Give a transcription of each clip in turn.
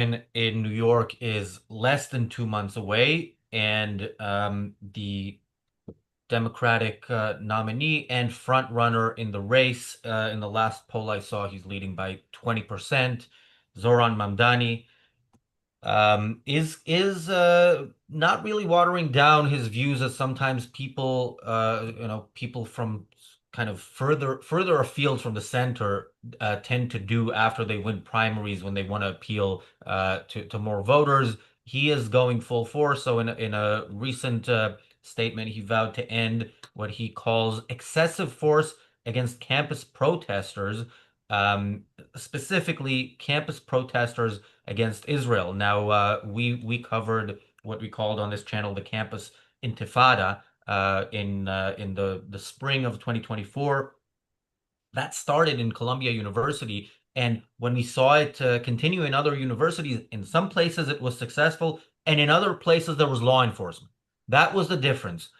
in New York is less than 2 months away, and the Democratic nominee and front runner in the race, in the last poll I saw, he's leading by 20%. Zoran Mamdani is not really watering down his views as sometimes people people from kind of further afield from the center tend to do after they win primaries when they want to appeal to more voters. He is going full force. So in a recent statement, he vowed to end what he calls excessive force against campus protesters, um, specifically campus protesters against Israel. Now, we covered what we called on this channel the campus intifada in the spring of 2024. That started in Columbia University, and when we saw it continue in other universities, in some places it was successful, and in other places there was law enforcement. That was the difference.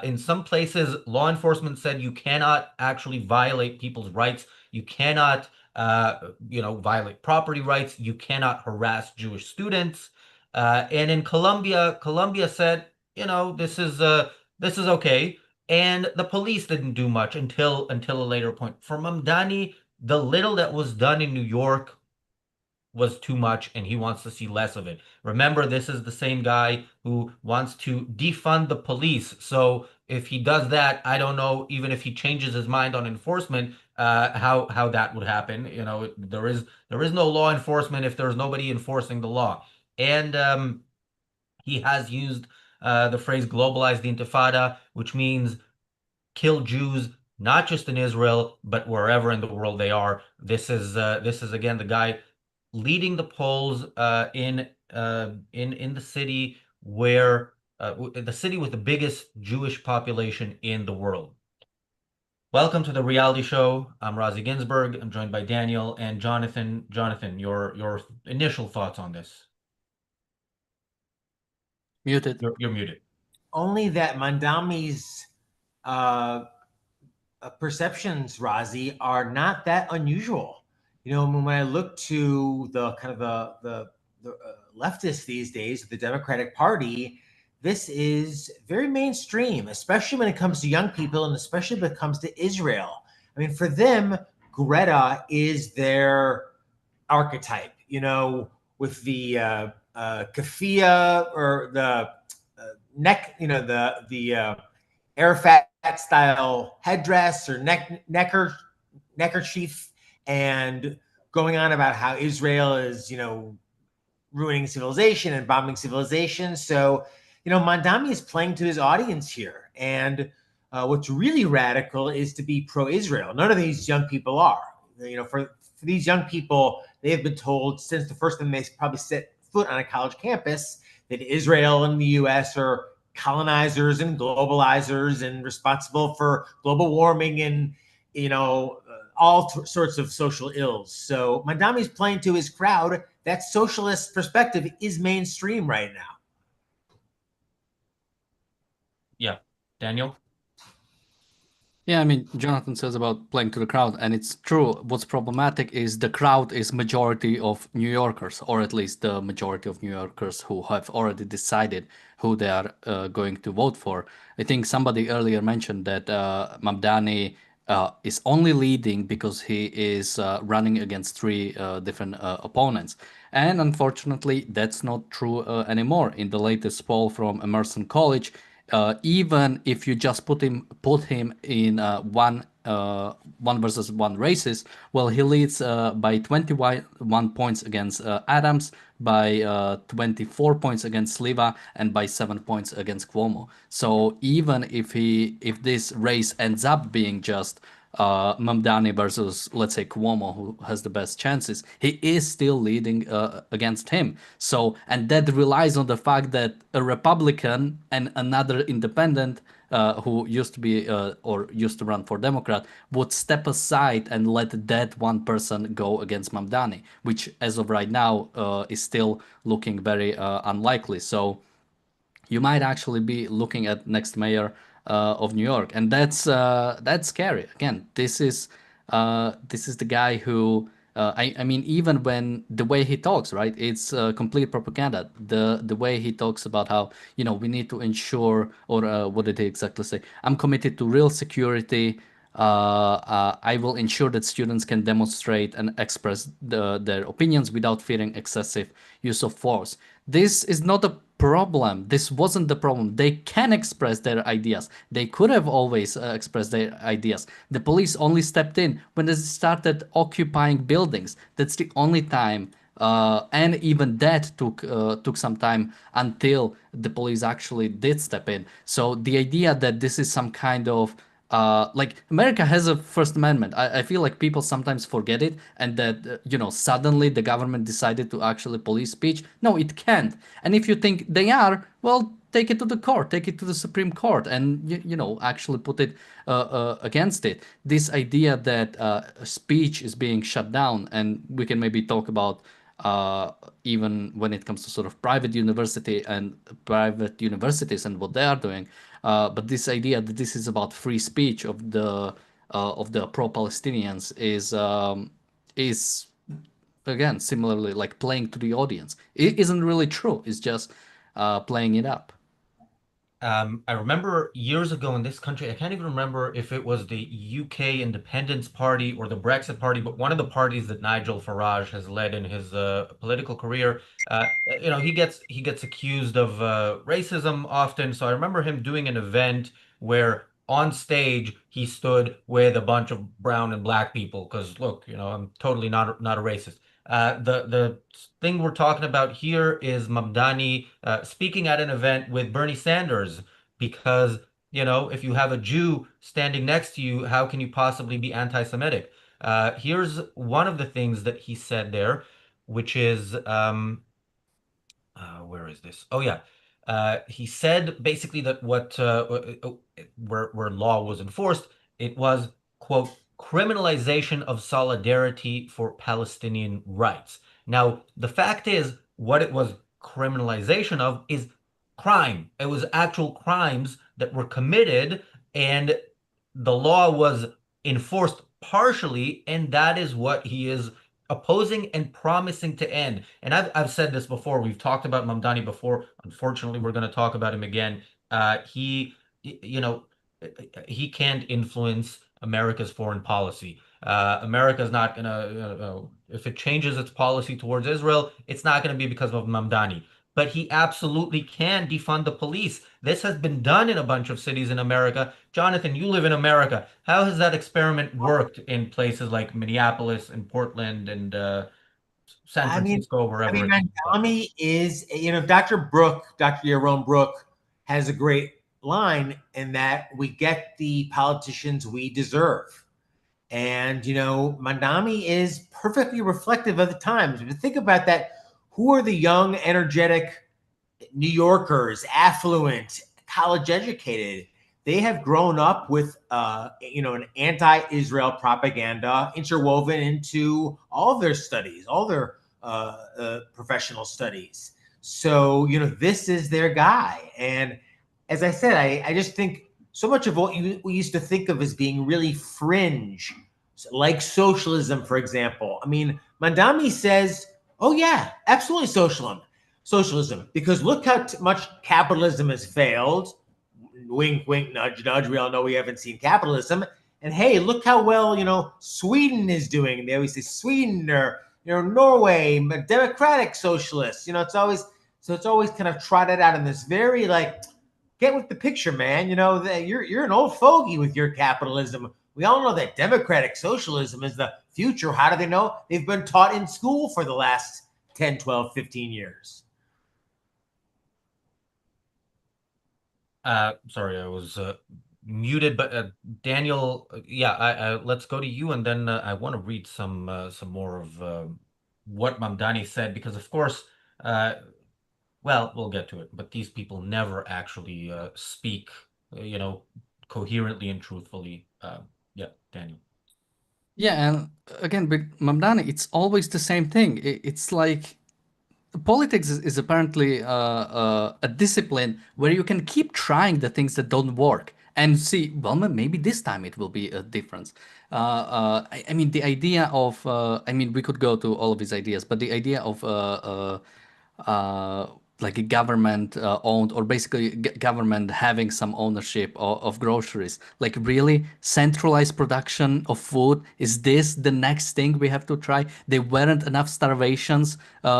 In some places, law enforcement said you cannot actually violate people's rights. You cannot, violate property rights. You cannot harass Jewish students. And in Columbia, Columbia said, this is okay. And the police didn't do much until a later point. For Mamdani, the little that was done in New York was too much, and he wants to see less of it. Remember, this is the same guy who wants to defund the police. So if he does that, I don't know, even if he changes his mind on enforcement, how that would happen. There is no law enforcement if there's nobody enforcing the law. And he has used the phrase globalize the intifada, which means kill Jews, not just in Israel, but wherever in the world they are. This is again the guy leading the polls in the city where the city with the biggest Jewish population in the world. Welcome to the reality show. I'm Razi Ginsburg. I'm joined by Daniel and Jonathan. Jonathan, your initial thoughts on this? Muted. You're muted. Only that Mandami's uh, perceptions, Razi, are not that unusual. When I look to the kind of the leftists these days, the Democratic Party, this is very mainstream, especially when it comes to young people and especially when it comes to Israel. I mean, for them, Greta is their archetype, with the keffiyeh or the neck, the Arafat style headdress or neckerchief, and going on about how Israel is, ruining civilization and bombing civilization. So, Mandami is playing to his audience here. And what's really radical is to be pro-Israel. None of these young people are. For these young people, they have been told since the first time they probably set foot on a college campus that Israel and the U.S. are colonizers and globalizers and responsible for global warming and, all sorts of social ills. So Mandami's playing to his crowd. That socialist perspective is mainstream right now. Yeah, Daniel. Yeah, I mean, Jonathan says about playing to the crowd, and it's true. What's problematic is the crowd is majority of New Yorkers, or at least the majority of New Yorkers who have already decided who they are going to vote for. I think somebody earlier mentioned that Mamdani is only leading because he is running against three different opponents. And unfortunately, that's not true anymore. In the latest poll from Emerson College, even if you just put him in one versus one races, well, he leads by 21 points against Adams, by 24 points against Sliva, and by 7 points against Cuomo. So even if this race ends up being just Mamdani versus, let's say, Cuomo, who has the best chances, he is still leading against him. So, and that relies on the fact that a Republican and another independent who used to be or used to run for Democrat would step aside and let that one person go against Mamdani, which as of right now is still looking very unlikely. So you might actually be looking at next mayor of New York, and that's scary. Again, this is the guy who I mean, even when the way he talks, right? It's complete propaganda. The way he talks about how, we need to ensure, or what did he exactly say? I'm committed to real security. I will ensure that students can demonstrate and express their opinions without fearing excessive use of force. This is not a problem. This wasn't the problem. They can express their ideas. They could have always expressed their ideas. The police only stepped in when they started occupying buildings. That's the only time. And even that took some time until the police actually did step in. So the idea that this is some kind of like America has a First Amendment. I feel like people sometimes forget it, and that suddenly the government decided to actually police speech. No, it can't. And if you think they are, well, take it to the court, take it to the Supreme Court, and actually put it against it. This idea that speech is being shut down, and we can maybe talk about even when it comes to sort of private universities and what they are doing. But this idea that this is about free speech of the pro-Palestinians is again similarly like playing to the audience. It isn't really true. It's just playing it up. I remember years ago in this country, I can't even remember if it was the UK Independence Party or the Brexit Party, but one of the parties that Nigel Farage has led in his political career. He gets accused of racism often. So I remember him doing an event where on stage he stood with a bunch of brown and black people. Because look, I'm totally not a racist. The thing we're talking about here is Mamdani speaking at an event with Bernie Sanders because, if you have a Jew standing next to you, how can you possibly be anti-Semitic? Here's one of the things that he said there, which is, where is this? Oh yeah. He said basically that where law was enforced, it was, quote, criminalization of solidarity for Palestinian rights. Now, the fact is, what it was criminalization of is crime. It was actual crimes that were committed, and the law was enforced partially, and that is what he is opposing and promising to end. And I've said this before. We've talked about Mamdani before. Unfortunately, we're going to talk about him again. He, you know, he can't influence America's foreign policy. America's not going to, if it changes its policy towards Israel, it's not going to be because of Mamdani. But he absolutely can defund the police. This has been done in a bunch of cities in America. Jonathan, you live in America. How has that experiment worked in places like Minneapolis and Portland and San I mean, Francisco, I wherever mean, it's been done? Mamdani is, Dr. Yaron Brook has a great line in that we get the politicians we deserve. And, Mamdani is perfectly reflective of the times. If you think about that, who are the young, energetic New Yorkers, affluent, college educated? They have grown up with, an anti-Israel propaganda interwoven into all their studies, all their professional studies. So, this is their guy. And as I said, I just think so much of what we used to think of as being really fringe, like socialism, for example. I mean, Mamdani says, oh, yeah, absolutely socialism, because look how much capitalism has failed. Wink, wink, nudge, nudge. We all know we haven't seen capitalism. And hey, look how well, Sweden is doing. They always say Sweden or, Norway, democratic socialists. It's always kind of trotted out in this very like, get with the picture, man. That you're an old fogey with your capitalism. We all know that democratic socialism is the future. How do they know? They've been taught in school for the last 10, 12, 15 years. Sorry, I was muted, but Daniel, yeah, let's go to you, and then I want to read some more of what Mamdani said, because of course, well, we'll get to it, but these people never actually speak, coherently and truthfully. Yeah, Daniel. Yeah, and again, with Mamdani, it's always the same thing. It's like politics is apparently a discipline where you can keep trying the things that don't work, and see, well, maybe this time it will be a difference. I mean, the idea of, I mean, we could go to all of his ideas, but the idea of uh, like a government owned, or basically government having some ownership of groceries, like really centralized production of food, is this the next thing we have to try? There weren't enough starvations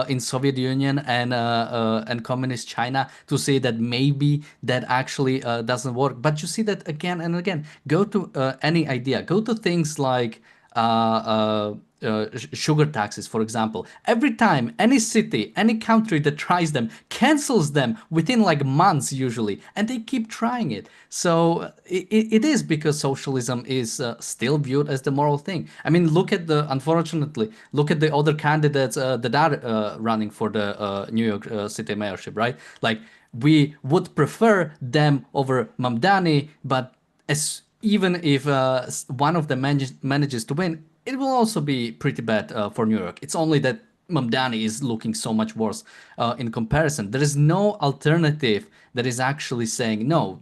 in Soviet Union and communist China to say that maybe that actually doesn't work. But you see that again and again. Go to any idea, go to things like sugar taxes, for example. Every time any city, any country that tries them cancels them within like months usually, and they keep trying it. So it is because socialism is still viewed as the moral thing. I mean, unfortunately, look at the other candidates that are running for the New York City mayorship, right? Like, we would prefer them over Mamdani, but as even if one of them manages to win, it will also be pretty bad for New York. It's only that Mamdani is looking so much worse in comparison. There is no alternative that is actually saying, no,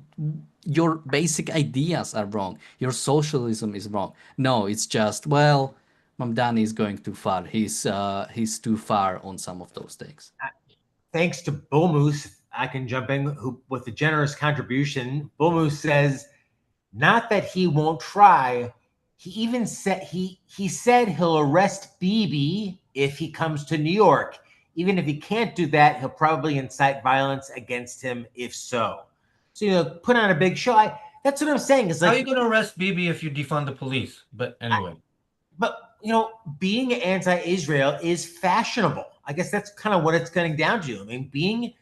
your basic ideas are wrong. Your socialism is wrong. No, it's just, well, Mamdani is going too far. He's too far on some of those things. Thanks to Bull Moose, I can jump in with a generous contribution. Bull Moose says, not that he won't try. He even said he said he'll arrest Bibi if he comes to New York. Even if he can't do that, he'll probably incite violence against him if so. So, put on a big show. That's what I'm saying. Is like, how are you going to arrest Bibi if you defund the police? But anyway. But being anti-Israel is fashionable. I guess that's kind of what it's getting down to. I mean, being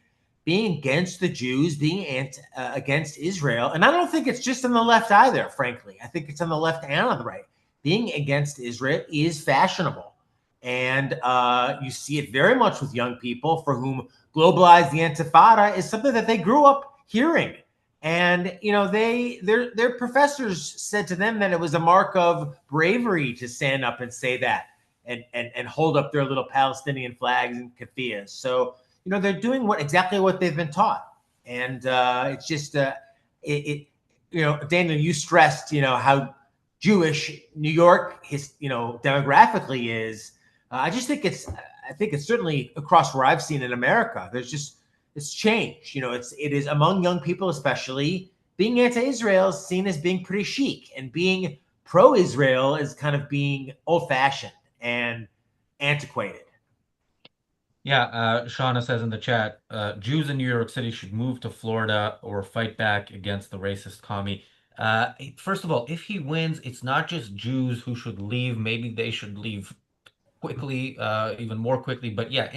against the Jews, being against Israel, and I don't think it's just on the left either. Frankly, I think it's on the left and on the right. Being against Israel is fashionable, and you see it very much with young people for whom globalized the Intifada is something that they grew up hearing. And their professors said to them that it was a mark of bravery to stand up and say that, and hold up their little Palestinian flags and keffiyehs. So they're doing exactly what they've been taught, and it's just Daniel, you stressed how Jewish New York demographically is. I think it's certainly across where I've seen in America. It's changed. It is among young people, especially. Being anti-Israel is seen as being pretty chic, and being pro-Israel is kind of being old-fashioned and antiquated. Yeah, Shauna says in the chat, Jews in New York City should move to Florida or fight back against the racist commie. First of all, if he wins, it's not just Jews who should leave. Maybe they should leave quickly, even more quickly. But yeah,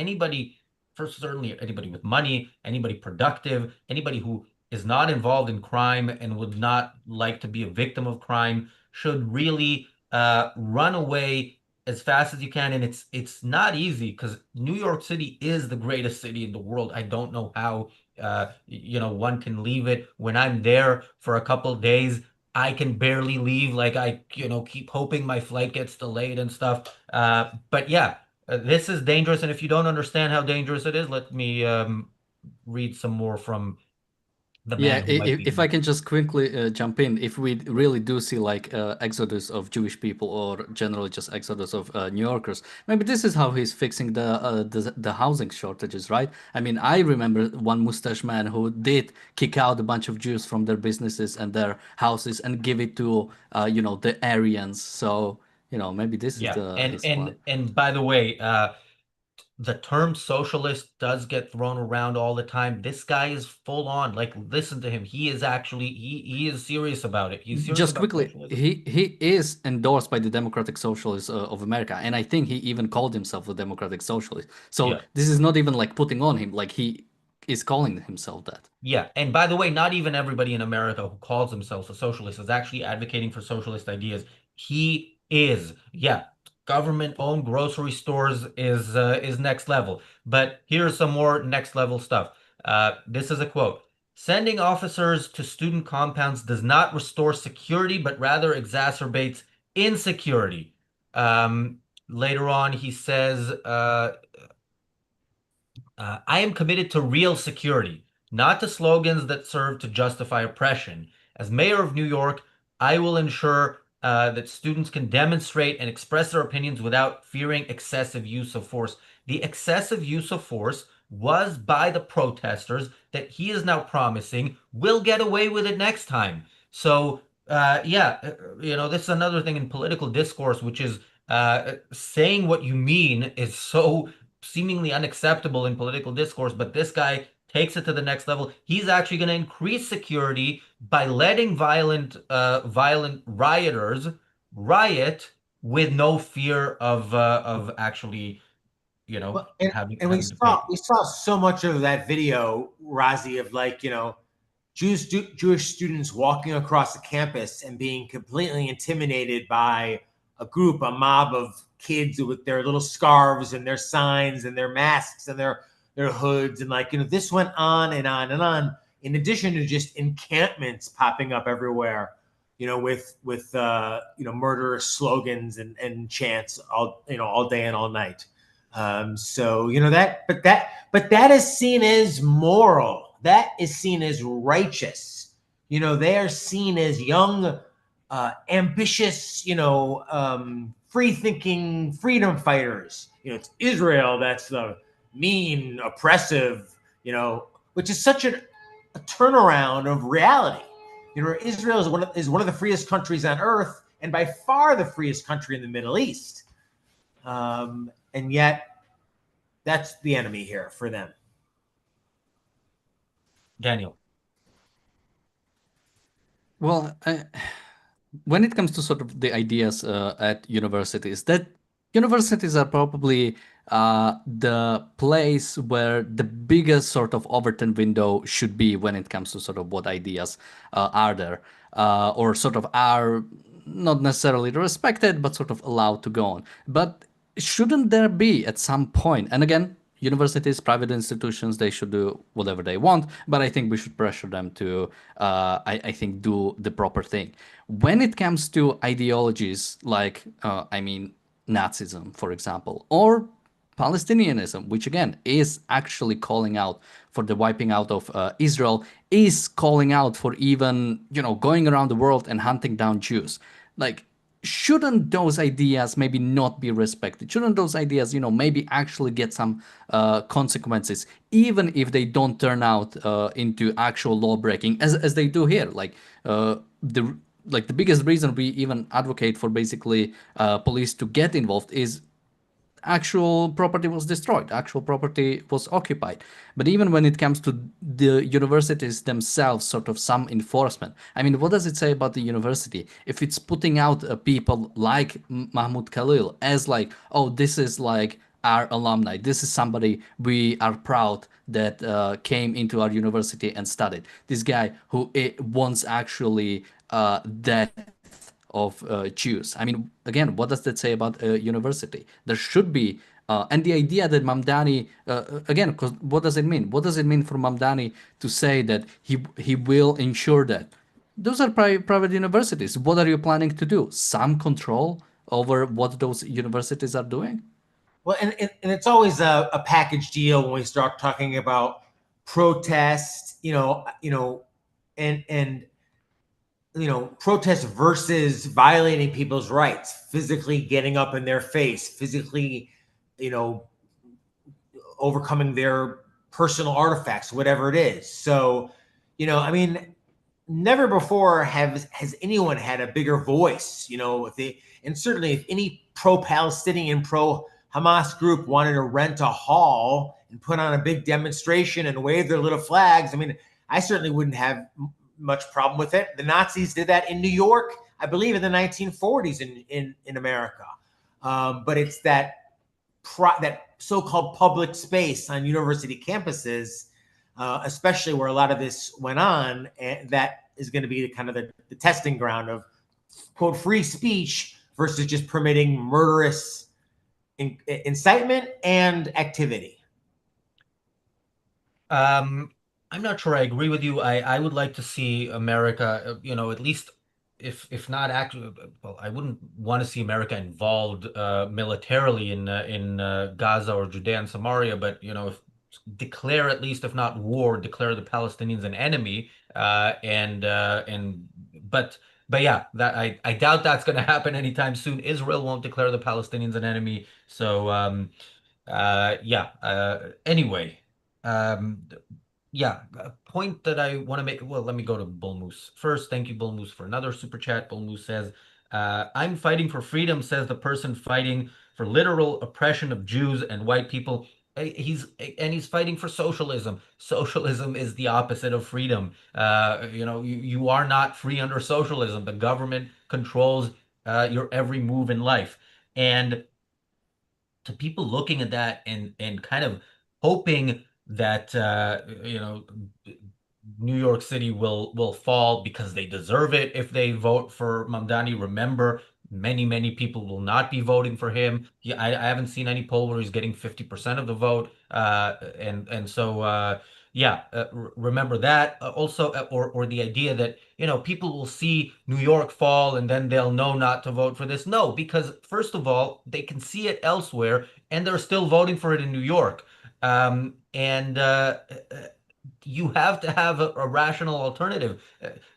certainly anybody with money, anybody productive, anybody who is not involved in crime and would not like to be a victim of crime should really run away as fast as you can. And it's not easy because New York City is the greatest city in the world. I don't know how one can leave it. When I'm there for a couple of days, I can barely leave. Like, I keep hoping my flight gets delayed and stuff. But yeah, this is dangerous. And if you don't understand how dangerous it is, let me read some more from the Yeah, man who might be. if I can just quickly jump in, if we really do see like exodus of Jewish people, or generally just exodus of New Yorkers, maybe this is how he's fixing the housing shortages, right? I mean, I remember one mustache man who did kick out a bunch of Jews from their businesses and their houses and give it to the Aryans. So maybe this is Yeah, the spot. and by the way, the term socialist does get thrown around all the time. This guy is full on. Like, listen to him. He is actually he is serious about it. He's serious Just about quickly, socialism. he is endorsed by the Democratic Socialists of America, and I think he even called himself a Democratic Socialist. So Yeah. this is not even like putting on him, like he is calling himself that. Yeah, and by the way, not even everybody in America who calls themselves a socialist is actually advocating for socialist ideas. He is. Yeah, government-owned grocery stores is next level. But here's some more next level stuff. This is a quote. Sending officers to student compounds does not restore security, but rather exacerbates insecurity. Later on, he says, I am committed to real security, not to slogans that serve to justify oppression. As mayor of New York, I will ensure that students can demonstrate and express their opinions without fearing excessive use of force. The excessive use of force was by the protesters that he is now promising will get away with it next time. So, yeah, this is another thing in political discourse, which is saying what you mean is so seemingly unacceptable in political discourse, but this guy takes it to the next level. He's actually going to increase security by letting violent rioters riot with no fear of actually, Well, and having to pay. we saw so much of that video, Razi, of like, Jewish students walking across the campus and being completely intimidated by a mob of kids with their little scarves and their signs and their masks and their hoods, and like, this went on and on and on. In addition to just encampments popping up everywhere, with murderous slogans and chants all day and all night. So but that is seen as moral. That is seen as righteous. They are seen as young, ambitious, free-thinking freedom fighters. It's Israel that's the mean, oppressive, which is such a turnaround of reality. Israel is one of the freest countries on earth, and by far the freest country in the Middle East. And yet, that's the enemy here for them. Daniel. Well, when it comes to sort of the ideas at universities, that universities are probably the place where the biggest sort of Overton window should be when it comes to sort of what ideas are there, or sort of are not necessarily respected, but sort of allowed to go on. But shouldn't there be at some point, and again, universities, private institutions, they should do whatever they want, but I think we should pressure them to, I think, do the proper thing. When it comes to ideologies like, Nazism, for example, or Palestinianism, which again is actually calling out for the wiping out of Israel, is calling out for even, going around the world and hunting down Jews. Like, shouldn't those ideas maybe not be respected? Shouldn't those ideas, maybe actually get some consequences, even if they don't turn out into actual law breaking, as they do here? The biggest reason we even advocate for basically police to get involved is actual property was destroyed, actual property was occupied. But even when it comes to the universities themselves, sort of some enforcement, I mean, what does it say about the university if it's putting out people like Mahmoud Khalil as like, oh, this is like our alumni, this is somebody we are proud that came into our university and studied, this guy who wants actually that of Jews. I mean, again, what does that say about a university? There should be, and the idea that Mamdani, again, because what does it mean? What does it mean for Mamdani to say that he will ensure that? Those are private universities. What are you planning to do? Some control over what those universities are doing? Well, and it's always a package deal when we start talking about protest, and protest versus violating people's rights, physically getting up in their face, physically, overcoming their personal artifacts, whatever it is. So, never before has anyone had a bigger voice, and certainly if any pro-Palestinian, pro-Hamas group wanted to rent a hall and put on a big demonstration and wave their little flags, I mean, I certainly wouldn't have much problem with it. The Nazis did that in New York, I believe, in the 1940s in America. But it's that so-called public space on university campuses, especially where a lot of this went on, and that is going to be kind of the testing ground of, quote, free speech versus just permitting murderous incitement and activity. I'm not sure I agree with you. I would like to see America, at least if not actually, well, I wouldn't want to see America involved militarily in Gaza or Judea and Samaria, but if declare, at least if not war, declare the Palestinians an enemy, and but yeah, that I doubt that's going to happen anytime soon. Israel won't declare the Palestinians an enemy. So yeah. Anyway, um, yeah, a point that I want to make. Well, let me go to Bull Moose first. Thank you, Bull Moose, for another super chat. Bull Moose says, "I'm fighting for freedom," says the person fighting for literal oppression of Jews and white people. He's fighting for socialism. Socialism is the opposite of freedom. You are not free under socialism. The government controls your every move in life, and to people looking at that and kind of hoping that New York City will fall because they deserve it if they vote for Mamdani. Remember, many people will not be voting for him. I haven't seen any poll where he's getting 50% of the vote. And so yeah, remember that. Also, or the idea that people will see New York fall and then they'll know not to vote for this. No, because first of all, they can see it elsewhere and they're still voting for it in New York. And you have to have a rational alternative.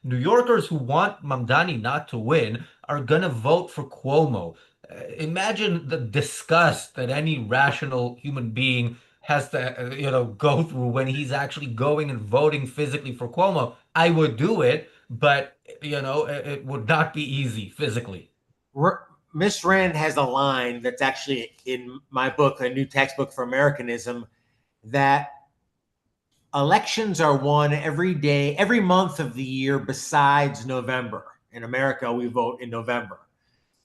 New Yorkers who want Mamdani not to win are going to vote for Cuomo. Imagine the disgust that any rational human being has to, go through when he's actually going and voting physically for Cuomo. I would do it, but, it would not be easy physically. Miss Rand has a line that's actually in my book, A New Textbook for Americanism, that elections are won every day, every month of the year besides November. In America, we vote in November.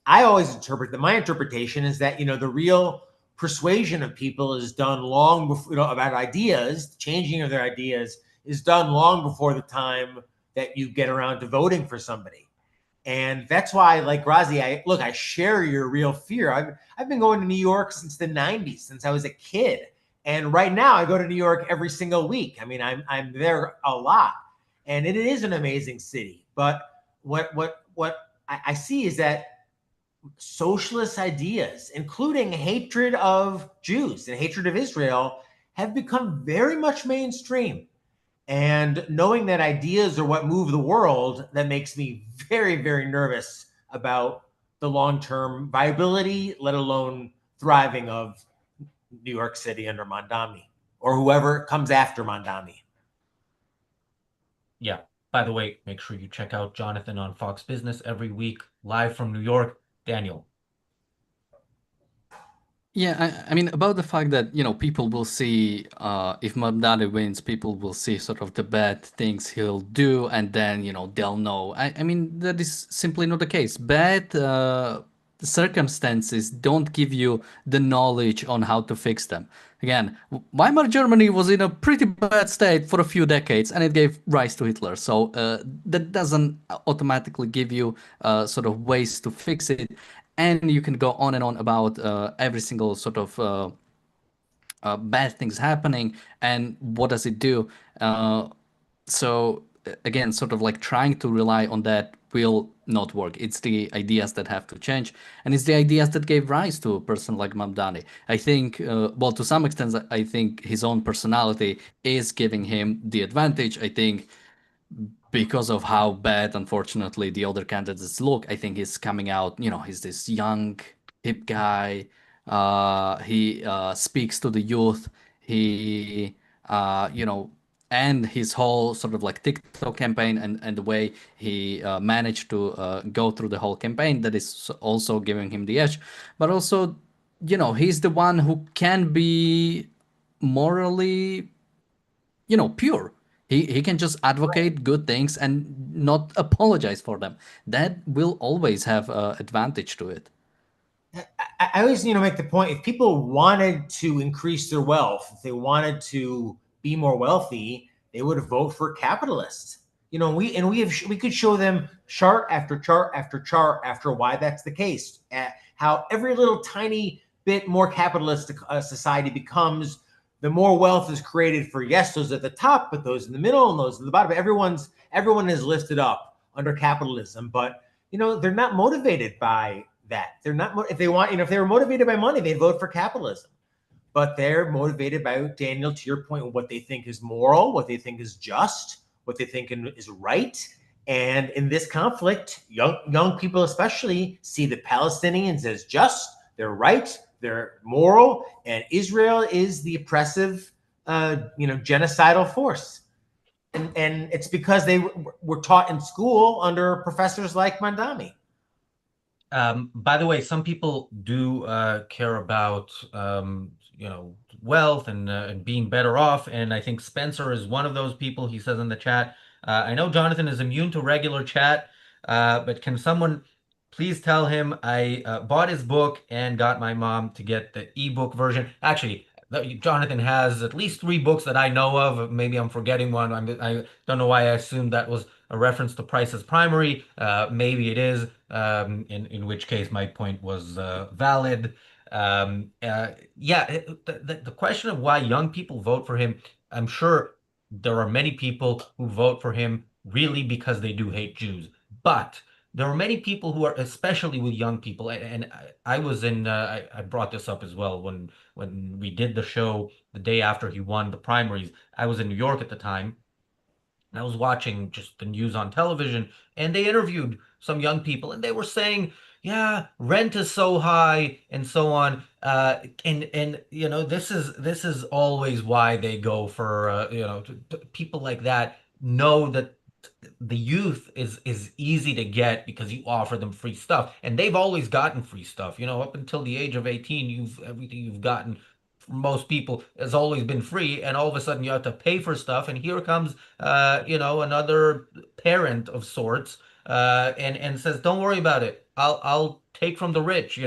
I always interpret that my interpretation is that, the real persuasion of people is done long before, about ideas, changing of their ideas is done long before the time that you get around to voting for somebody. And that's why, like Razi, I share your real fear. I've been going to New York since the 90s, since I was a kid. And right now I go to New York every single week. I mean, I'm there a lot. And it is an amazing city. But what I see is that socialist ideas, including hatred of Jews and hatred of Israel, have become very much mainstream. And knowing that ideas are what move the world, that makes me very, very nervous about the long-term viability, let alone thriving of New York City under Mamdani or whoever comes after Mamdani. Yeah. By the way, make sure you check out Jonathan on Fox Business every week, live from New York. Daniel. Yeah, I mean, about the fact that, people will see, if Mamdani wins, people will see sort of the bad things he'll do, and then, they'll know. I mean, that is simply not the case. Bad circumstances don't give you the knowledge on how to fix them. Again, Weimar Germany was in a pretty bad state for a few decades, and it gave rise to Hitler. So that doesn't automatically give you sort of ways to fix it. And you can go on and on about every single sort of bad things happening and what does it do. So again, sort of like trying to rely on that will not work. It's the ideas that have to change, and it's the ideas that gave rise to a person like Mamdani. I think, well, to some extent, I think his own personality is giving him the advantage. I think because of how bad, unfortunately, the other candidates look, I think he's coming out, he's this young, hip guy. He speaks to the youth. He, and his whole sort of like TikTok campaign and the way he managed to go through the whole campaign, that is also giving him the edge. But also, he's the one who can be morally, pure. He can just advocate good things and not apologize for them. That will always have advantage to it. I always, make the point, if people wanted to increase their wealth, if they wanted to be more wealthy, they would vote for capitalists. We could show them chart after chart after chart after why that's the case. How every little tiny bit more capitalistic society becomes, the more wealth is created for, yes, those at the top, but those in the middle and those at the bottom. Everyone is lifted up under capitalism, but they're not motivated by that. They're not, if they were motivated by money, they'd vote for capitalism. But they're motivated by, Daniel, to your point, what they think is moral, what they think is just, what they think is right. And in this conflict, young people especially see the Palestinians as just, they're right, they're moral, and Israel is the oppressive, genocidal force. And it's because they were taught in school under professors like Mamdani. By the way, some people do care about wealth and being better off, and I think Spencer is one of those people. He says in the chat, I know Jonathan is immune to regular chat, but can someone please tell him I bought his book and got my mom to get the ebook version? Actually, Jonathan has at least 3 books that I know of. Maybe I'm forgetting one. I don't know why I assumed that was a reference to Price as Primary. Maybe it is, in which case my point was valid. Yeah, the question of why young people vote for him, I'm sure there are many people who vote for him really because they do hate Jews. But there are many people who are, especially with young people, and I was in, I brought this up as well when we did the show the day after he won the primaries. I was in New York at the time. And I was watching just the news on television, and they interviewed some young people, and they were saying, "Yeah, rent is so high, and so on." And this is always why they go for people like that know that the youth is easy to get because you offer them free stuff, and they've always gotten free stuff. Up until the age of 18, everything you've gotten from most people has always been free, and all of a sudden you have to pay for stuff. And here comes another parent of sorts, and says, "Don't worry about it. I'll take from the rich."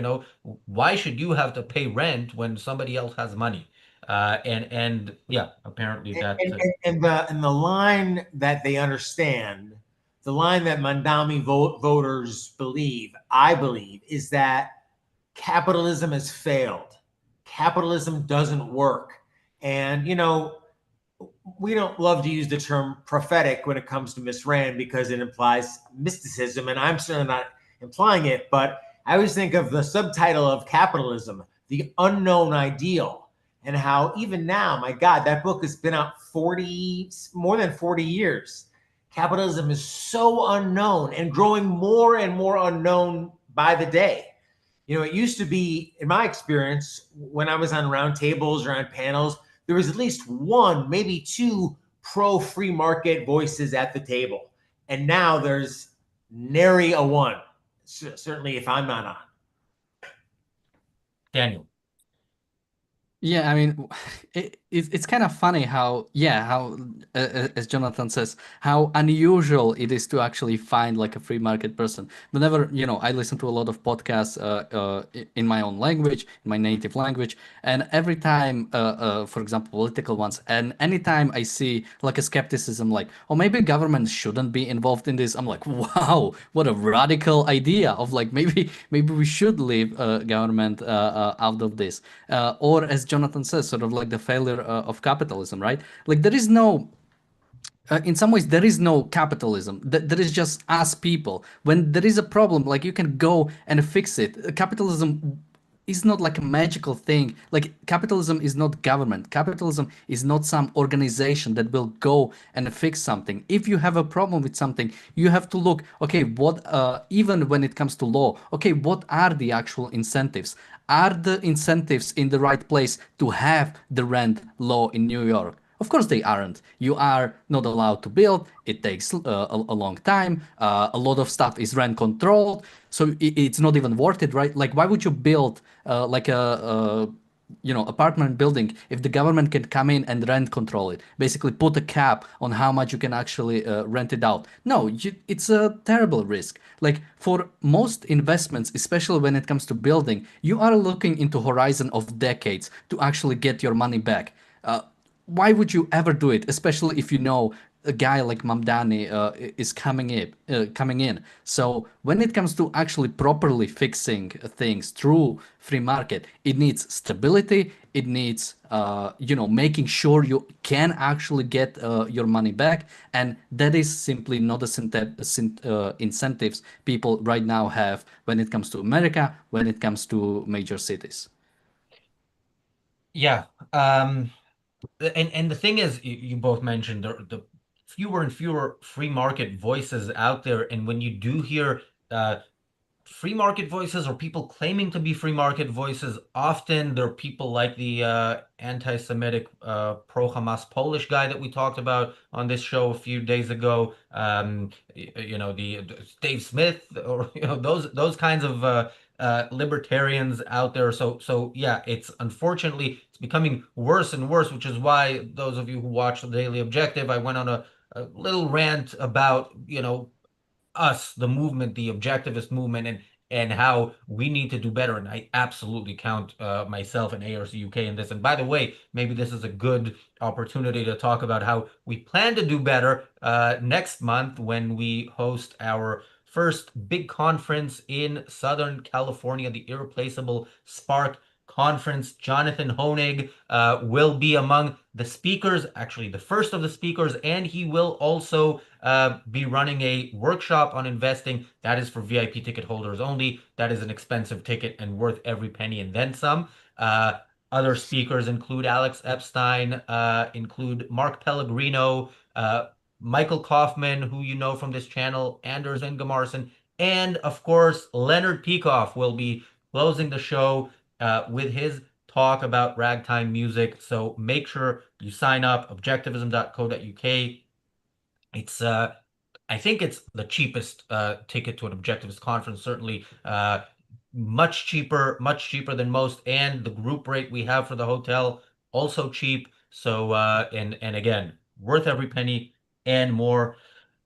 Why should you have to pay rent when somebody else has money? And yeah, apparently that. And the line that they understand, the line that Mamdani voters believe, I believe, is that capitalism has failed. Capitalism doesn't work. And, we don't love to use the term prophetic when it comes to Miss Rand because it implies mysticism, and I'm certainly not implying it, but I always think of the subtitle of Capitalism, The Unknown Ideal, and how even now, my God, that book has been out more than 40 years. Capitalism is so unknown and growing more and more unknown by the day. It used to be, in my experience, when I was on roundtables or on panels, there was at least one, maybe two pro-free market voices at the table. And now there's nary a one, certainly if I'm not on. Daniel. Yeah, I mean, it's kind of funny how, as Jonathan says, how unusual it is to actually find like a free market person. Whenever, I listen to a lot of podcasts in my own language, in my native language, and every time, for example, political ones, and anytime I see like a skepticism, like, oh, maybe government shouldn't be involved in this, I'm like, wow, what a radical idea of like maybe we should leave government out of this, or as Jonathan says, sort of like the failure of capitalism, right? Like there is no in some ways there is no capitalism. There is just us people. When there is a problem, like you can go and fix it. Capitalism is not like a magical thing. Like capitalism is not government. Capitalism is not some organization that will go and fix something. If you have a problem with something, you have to look, okay, what even when it comes to law, okay, what are the actual incentives? Are the incentives in the right place to have the rent law in New York? Of course they aren't. You are not allowed to build. It takes a long time. A lot of stuff is rent controlled, so it's not even worth it, right? Like, why would you build like a apartment building if the government can come in and rent control it? Basically, put a cap on how much you can actually rent it out. No, it's a terrible risk. Like for most investments, especially when it comes to building, you are looking into horizon of decades to actually get your money back. Why would you ever do it, especially if you know a guy like Mamdani is coming in? So when it comes to actually properly fixing things through free market, it needs stability. It needs making sure you can actually get your money back, and that is simply not the incentives people right now have when it comes to America, when it comes to major cities. Yeah. And the thing is, you both mentioned the fewer and fewer free market voices out there. And when you do hear free market voices or people claiming to be free market voices, often they're people like the anti-Semitic pro-Hamas Polish guy that we talked about on this show a few days ago. The Dave Smith, or those kinds of libertarians out there. So yeah, it's unfortunately it's becoming worse and worse, which is why those of you who watch the Daily Objective, I went on a little rant about us, the movement, the objectivist movement, and how we need to do better. And I absolutely count myself and ARCUK in this. And by the way, maybe this is a good opportunity to talk about how we plan to do better next month when we host our first big conference in Southern California, the Irreplaceable Spark Conference. Jonathan Hoenig will be among the speakers, actually the first of the speakers, and he will also be running a workshop on investing. That is for VIP ticket holders only. That is an expensive ticket and worth every penny and then some. Other speakers include Alex Epstein, include Mark Pellegrino, Michael Kaufman, who you know from this channel, Anders Ingemarson, and of course, Leonard Peikoff will be closing the show with his talk about ragtime music. So make sure you sign up, objectivism.co.uk. It's I think it's the cheapest ticket to an objectivist conference, certainly much cheaper than most, and the group rate we have for the hotel also cheap. So and again, worth every penny and more.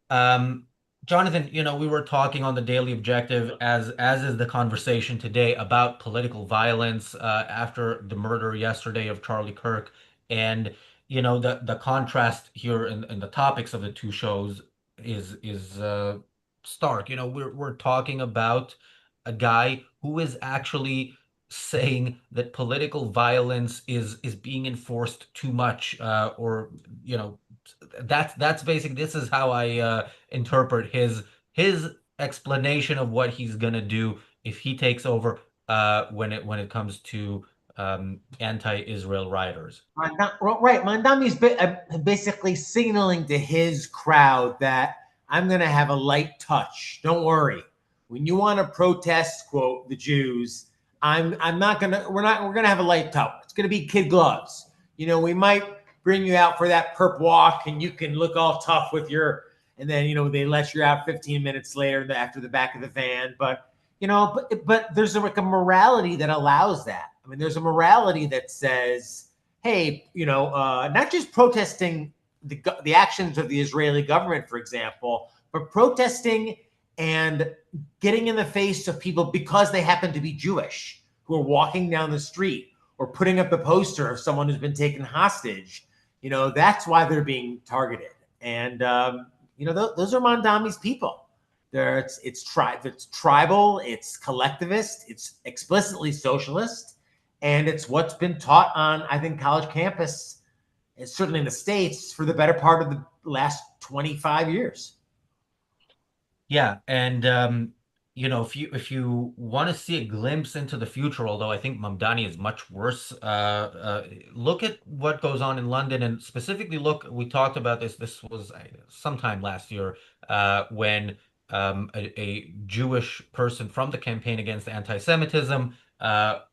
Um, Jonathan, we were talking on the Daily Objective, as is the conversation today, about political violence after the murder yesterday of Charlie Kirk, and the contrast here in the topics of the two shows is stark. We're talking about a guy who is actually saying that political violence is being enforced too much, or that's basically, this is how I interpret his explanation of what he's gonna do if he takes over when it comes to anti-Israel rioters. Right. Mandami's basically signaling to his crowd that I'm going to have a light touch. Don't worry. When you want to protest, quote, the Jews, I'm not going to, we're going to have a light touch. It's going to be kid gloves. We might bring you out for that perp walk and you can look all tough with your, and then, they let you out 15 minutes later after the back of the van. But there's like a morality that allows that. I mean, there's a morality that says, hey, not just protesting the actions of the Israeli government, for example, but protesting and getting in the face of people because they happen to be Jewish, who are walking down the street or putting up the poster of someone who's been taken hostage. That's why they're being targeted. And, those are Mandami's people. It's tribal, it's collectivist, it's explicitly socialist, and it's what's been taught on, I think, college campus, and certainly in the States, for the better part of the last 25 years. Yeah, and if you want to see a glimpse into the future, although I think Mamdani is much worse, look at what goes on in London, and specifically look. We talked about this. This was sometime last year when a Jewish person from the campaign against anti-Semitism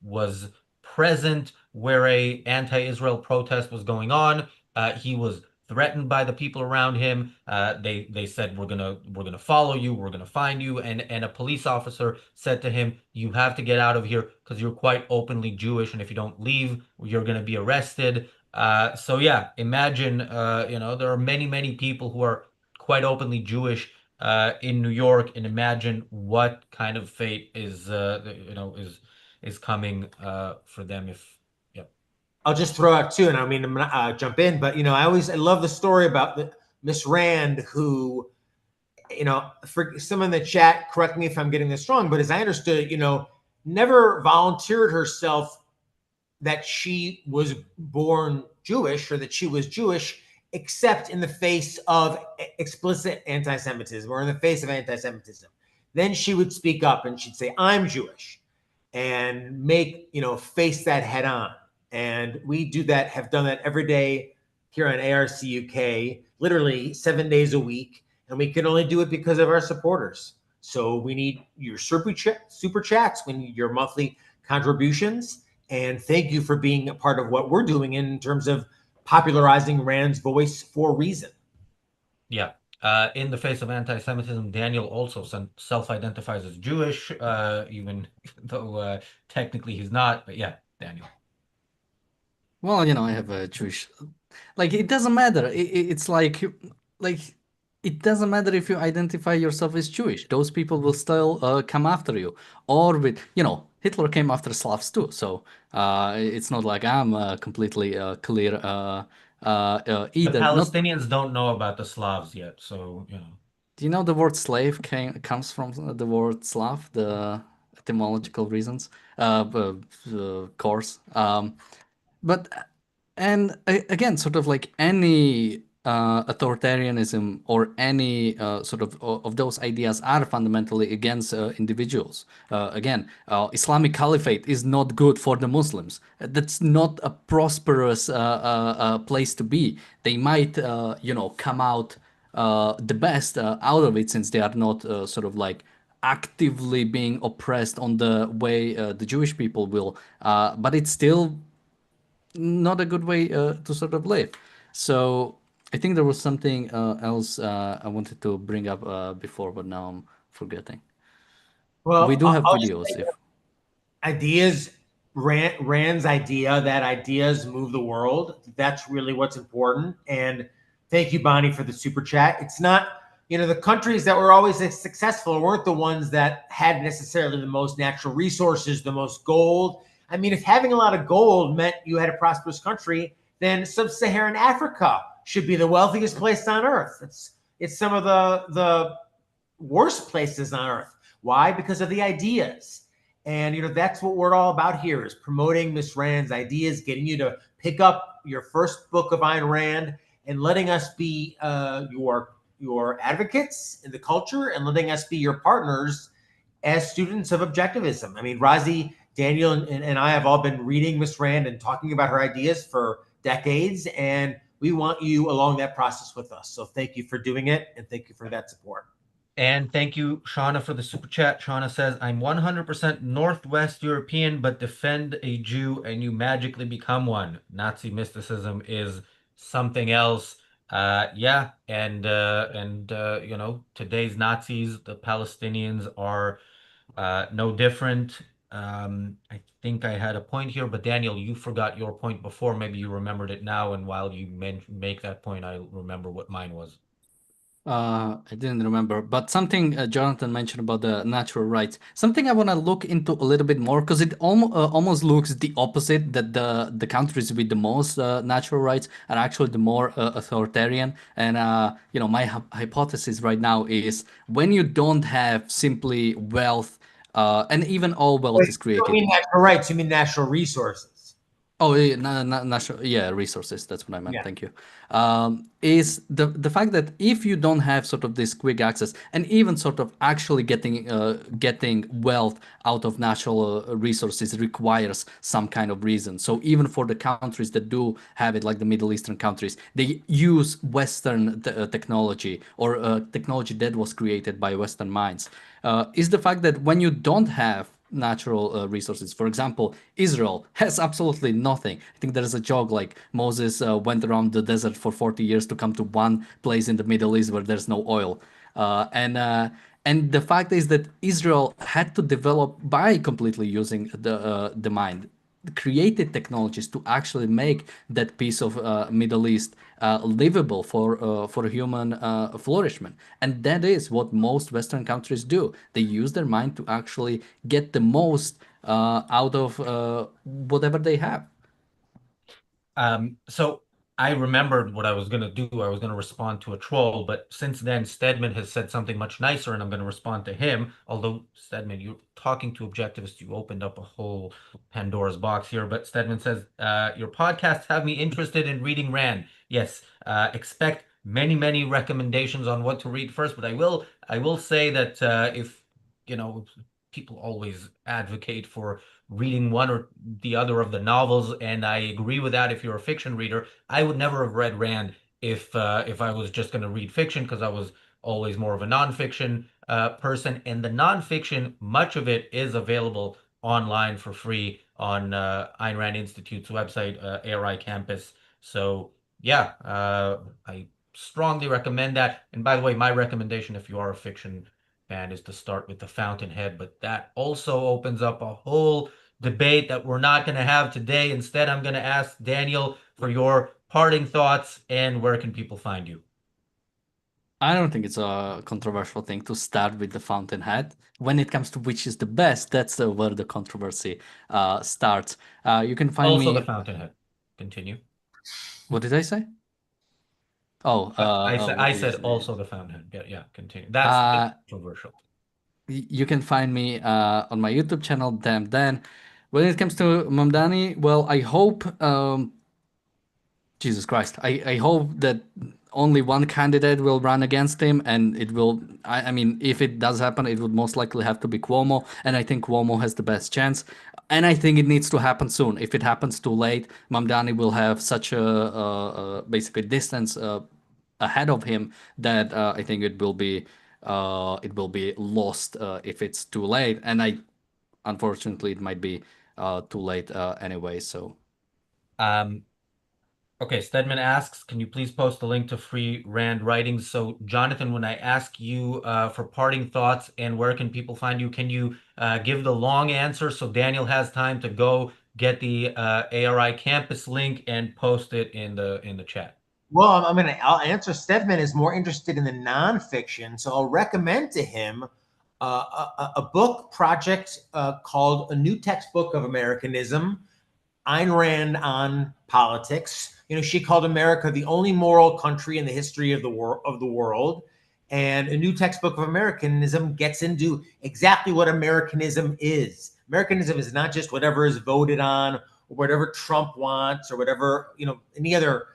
was present where a anti-Israel protest was going on. He was threatened by the people around him. They said, we're gonna follow you, we're gonna find you, and a police officer said to him, you have to get out of here because you're quite openly Jewish, and if you don't leave, you're gonna be arrested. So yeah, imagine, there are many people who are quite openly Jewish in New York, and imagine what kind of fate is coming for them if. I'll just throw out too, and I mean, I'm not jump in, but I love the story about the Miss Rand, who, for someone in the chat, correct me if I'm getting this wrong, but as I understood, never volunteered herself that she was born Jewish or that she was Jewish, except in the face of explicit anti-Semitism or in the face of anti-Semitism. Then she would speak up and she'd say, I'm Jewish, and face that head on. And we have done that every day here on ARCUK, literally 7 days a week, and we can only do it because of our supporters. So we need your super chats, we need your monthly contributions, and thank you for being a part of what we're doing in terms of popularizing Rand's voice for reason. Yeah. In the face of anti-Semitism, Daniel also self-identifies as Jewish, even though technically he's not. But yeah, Daniel. Well, I have a Jewish. Like, it doesn't matter. It's like it doesn't matter if you identify yourself as Jewish. Those people will still come after you. Or Hitler came after Slavs too. So it's not like I'm completely clear The either. Not. Palestinians don't know about the Slavs yet, so Do you know the word slave comes from the word Slav? The etymological reasons, course. But and again, sort of like any authoritarianism or any sort of those ideas are fundamentally against individuals. Again, Islamic Caliphate is not good for the Muslims. That's not a prosperous place to be. They might, come out the best out of it since they are not sort of like actively being oppressed on the way the Jewish people will. But it's still not a good way to sort of live. So I think there was something else I wanted to bring up before, but now I'm forgetting. We Well, do have I'll just videos if. ideas, Rand's idea that ideas move the world. That's really what's important. And thank you, Bonnie, for the super chat. It's not, the countries that were always successful weren't the ones that had necessarily the most natural resources, the most gold. I mean, if having a lot of gold meant you had a prosperous country, then sub-Saharan Africa should be the wealthiest place on earth. It's some of the worst places on earth. Why? Because of the ideas. And that's what we're all about here, is promoting Miss Rand's ideas, getting you to pick up your first book of Ayn Rand, and letting us be your advocates in the culture, and letting us be your partners as students of objectivism. I mean, Razi, Daniel, and I have all been reading Miss Rand and talking about her ideas for decades, and we want you along that process with us. So thank you for doing it, and thank you for that support. And thank you, Shauna, for the super chat. Shauna says, I'm 100% Northwest European, but defend a Jew and you magically become one. Nazi mysticism is something else. Yeah, and today's Nazis, the Palestinians, are no different. I think I had a point here, but Daniel, you forgot your point before. Maybe you remembered it now, and while you make that point, I remember what mine was. I didn't remember, but something Jonathan mentioned about the natural rights. Something I want to look into a little bit more because it almost looks the opposite, that the countries with the most natural rights are actually the more authoritarian. And my hypothesis right now is when you don't have simply wealth, and even all wealth Wait, is you don't created. mean natural rights, you mean natural resources. Oh, yeah, natural, yeah, resources. That's what I meant. Yeah. Thank you. Is the fact that if you don't have sort of this quick access, and even sort of actually getting wealth out of natural resources requires some kind of reason. So even for the countries that do have it, like the Middle Eastern countries, they use Western technology or technology that was created by Western minds. Is the fact that when you don't have natural resources. For example, Israel has absolutely nothing. I think there is a joke like Moses went around the desert for 40 years to come to one place in the Middle East where there's no oil. And the fact is that Israel had to develop by completely using the mind created technologies to actually make that piece of Middle East livable for human flourishment, and that is what most Western countries do. They use their mind to actually get the most out of whatever they have. So I remembered what I was going to do. I was going to respond to a troll, but since then, Stedman has said something much nicer, and I'm going to respond to him. Although, Stedman, you're talking to objectivists, you opened up a whole Pandora's box here. But Stedman says, your podcasts have me interested in reading Rand. Yes, expect many, many recommendations on what to read first, but I will say that if people always advocate for reading one or the other of the novels, and I agree with that if you're a fiction reader. I would never have read Rand if I was just going to read fiction, because I was always more of a nonfiction person. And the nonfiction, much of it is available online for free on Ayn Rand Institute's website, ARI Campus. So yeah, I strongly recommend that. And by the way, my recommendation, if you are a fiction fan, is to start with The Fountainhead, but that also opens up a whole debate that we're not going to have today. Instead, I'm going to ask Daniel for your parting thoughts and where can people find you? I don't think it's a controversial thing to start with The Fountainhead. When it comes to which is the best, that's where the controversy starts. You can find Also The me. Fountainhead. Continue. What did I say? Oh, I what said is also it? The Fountainhead. Yeah, yeah, continue. That's controversial. You can find me on my YouTube channel, Damn Dan. When it comes to Mamdani, well, I hope, Jesus Christ, I hope that only one candidate will run against him, and it will, I mean, if it does happen, it would most likely have to be Cuomo, and I think Cuomo has the best chance. And I think it needs to happen soon. If it happens too late, Mamdani will have such a basically distance ahead of him that I think it will be lost if it's too late. And unfortunately, it might be too late anyway. So Um, okay, Stedman asks, can you please post the link to free Rand writings? So, Jonathan, when I ask you for parting thoughts and where can people find you, can you give the long answer so Daniel has time to go get the ARI campus link and post it in the chat? Well, I'll answer. Stedman is more interested in the nonfiction, so I'll recommend to him a book project called A New Textbook of Americanism, Ayn Rand on politics. You know, she called America the only moral country in the history of the world. And A New Textbook of Americanism gets into exactly what Americanism is. Americanism is not just whatever is voted on or whatever Trump wants or whatever, you know, any other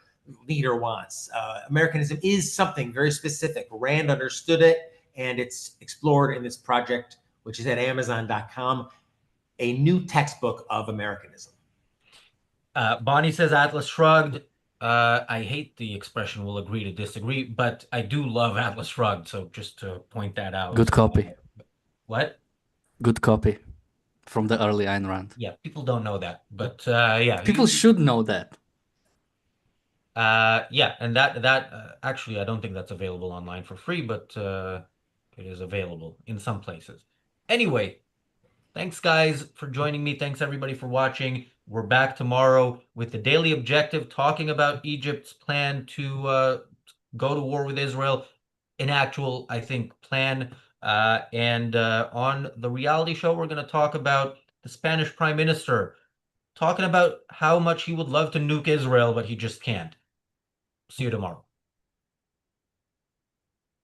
leader wants. Americanism is something very specific. Rand understood it, and it's explored in this project, which is at Amazon.com, A New Textbook of Americanism. Bonnie says Atlas Shrugged. I hate the expression "we'll agree to disagree," but I do love Atlas Shrugged. So just to point that out. good copy. What? Good copy from the early Ayn Rand. Yeah, people don't know that, but yeah, People should know that. yeah, and that actually, I don't think that's available online for free, but it is available in some places. Anyway, thanks guys for joining me. Thanks everybody for watching. We're back tomorrow with the Daily Objective, talking about Egypt's plan to go to war with Israel, an actual, I think, plan. And on the reality show, we're going to talk about the Spanish Prime Minister talking about how much he would love to nuke Israel, but he just can't. See you tomorrow.